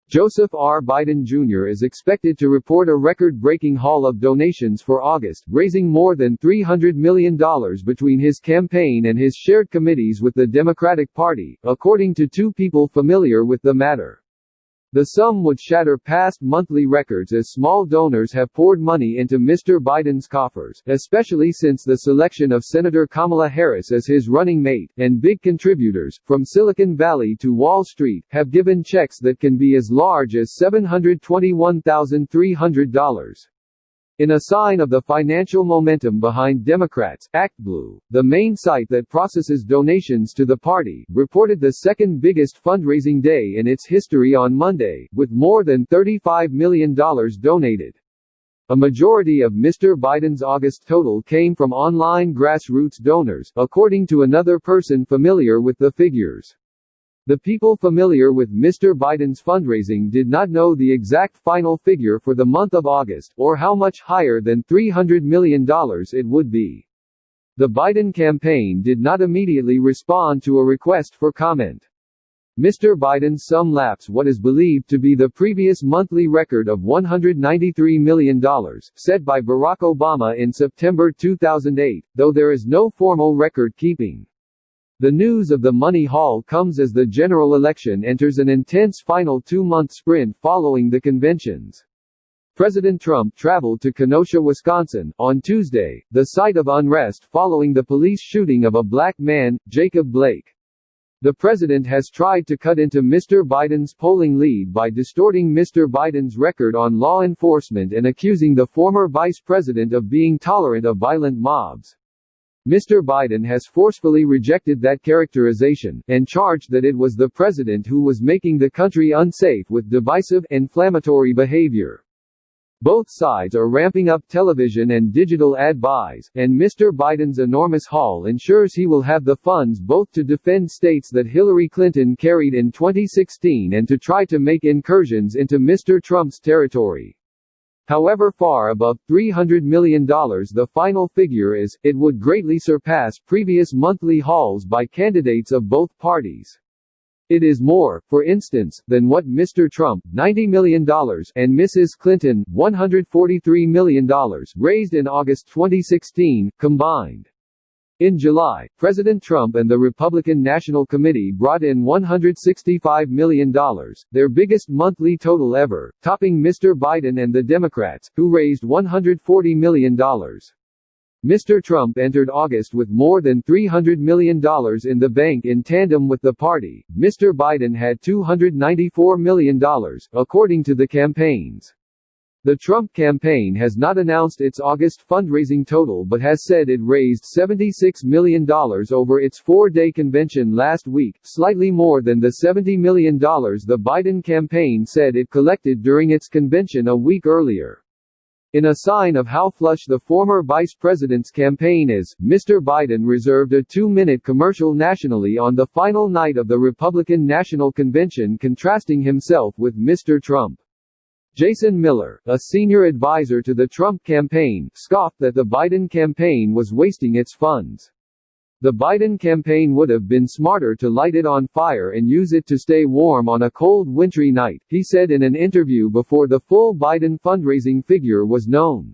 Joseph R. Biden Jr. is expected to report a record-breaking haul of donations for August, raising more than $300 million between his campaign and his shared committees with the Democratic Party, according to two people familiar with the matter. The sum would shatter past monthly records as small donors have poured money into Mr. Biden's coffers, especially since the selection of Senator Kamala Harris as his running mate, and big contributors, from Silicon Valley to Wall Street, have given checks that can be as large as $721,300. In a sign of the financial momentum behind Democrats, ActBlue, the main site that processes donations to the party, reported the second biggest fundraising day in its history on Monday, with more than $35 million donated. A majority of Mr. Biden's August total came from online grassroots donors, according to another person familiar with the figures. The people familiar with Mr. Biden's fundraising did not know the exact final figure for the month of August, or how much higher than $300 million it would be. The Biden campaign did not immediately respond to a request for comment. Mr. Biden's sum laps what is believed to be the previous monthly record of $193 million, set by Barack Obama in September 2008, though there is no formal record keeping. The news of the money haul comes as the general election enters an intense final two-month sprint following the conventions. President Trump traveled to Kenosha, Wisconsin, on Tuesday, the site of unrest following the police shooting of a black man, Jacob Blake. The president has tried to cut into Mr. Biden's polling lead by distorting Mr. Biden's record on law enforcement and accusing the former vice president of being tolerant of violent mobs. Mr. Biden has forcefully rejected that characterization, and charged that it was the president who was making the country unsafe with divisive, inflammatory behavior. Both sides are ramping up television and digital ad buys, and Mr. Biden's enormous haul ensures he will have the funds both to defend states that Hillary Clinton carried in 2016 and to try to make incursions into Mr. Trump's territory. However far above $300 million the final figure is, it would greatly surpass previous monthly hauls by candidates of both parties. It is more, for instance, than what Mr. Trump, $90 million, and Mrs. Clinton, $143 million, raised in August 2016, combined. In July, President Trump and the Republican National Committee brought in $165 million, their biggest monthly total ever, topping Mr. Biden and the Democrats, who raised $140 million. Mr. Trump entered August with more than $300 million in the bank in tandem with the party. Mr. Biden had $294 million, according to the campaigns. The Trump campaign has not announced its August fundraising total but has said it raised $76 million over its four-day convention last week, slightly more than the $70 million the Biden campaign said it collected during its convention a week earlier. In a sign of how flush the former vice president's campaign is, Mr. Biden reserved a 2-minute commercial nationally on the final night of the Republican National Convention contrasting himself with Mr. Trump. Jason Miller, a senior advisor to the Trump campaign, scoffed that the Biden campaign was wasting its funds. The Biden campaign would have been smarter to light it on fire and use it to stay warm on a cold wintry night, he said in an interview before the full Biden fundraising figure was known.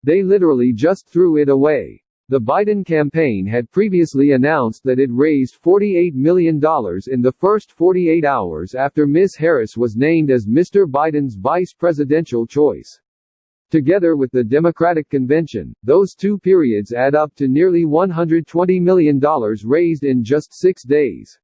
They literally just threw it away. The Biden campaign had previously announced that it raised $48 million in the first 48 hours after Ms. Harris was named as Mr. Biden's vice presidential choice. Together with the Democratic convention, those two periods add up to nearly $120 million raised in just 6 days.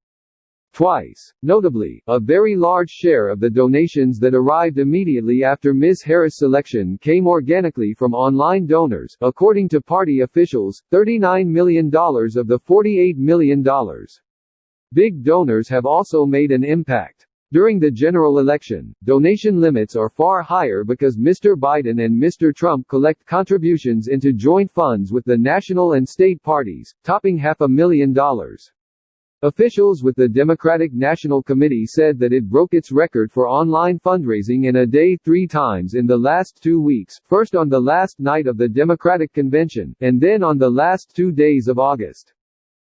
Twice. Notably, a very large share of the donations that arrived immediately after Ms. Harris' selection came organically from online donors, according to party officials, $39 million of the $48 million. Big donors have also made an impact. During the general election, donation limits are far higher because Mr. Biden and Mr. Trump collect contributions into joint funds with the national and state parties, topping $500,000. Officials with the Democratic National Committee said that it broke its record for online fundraising in a day 3 times in the last 2 weeks, first on the last night of the Democratic convention, and then on the last 2 days of August.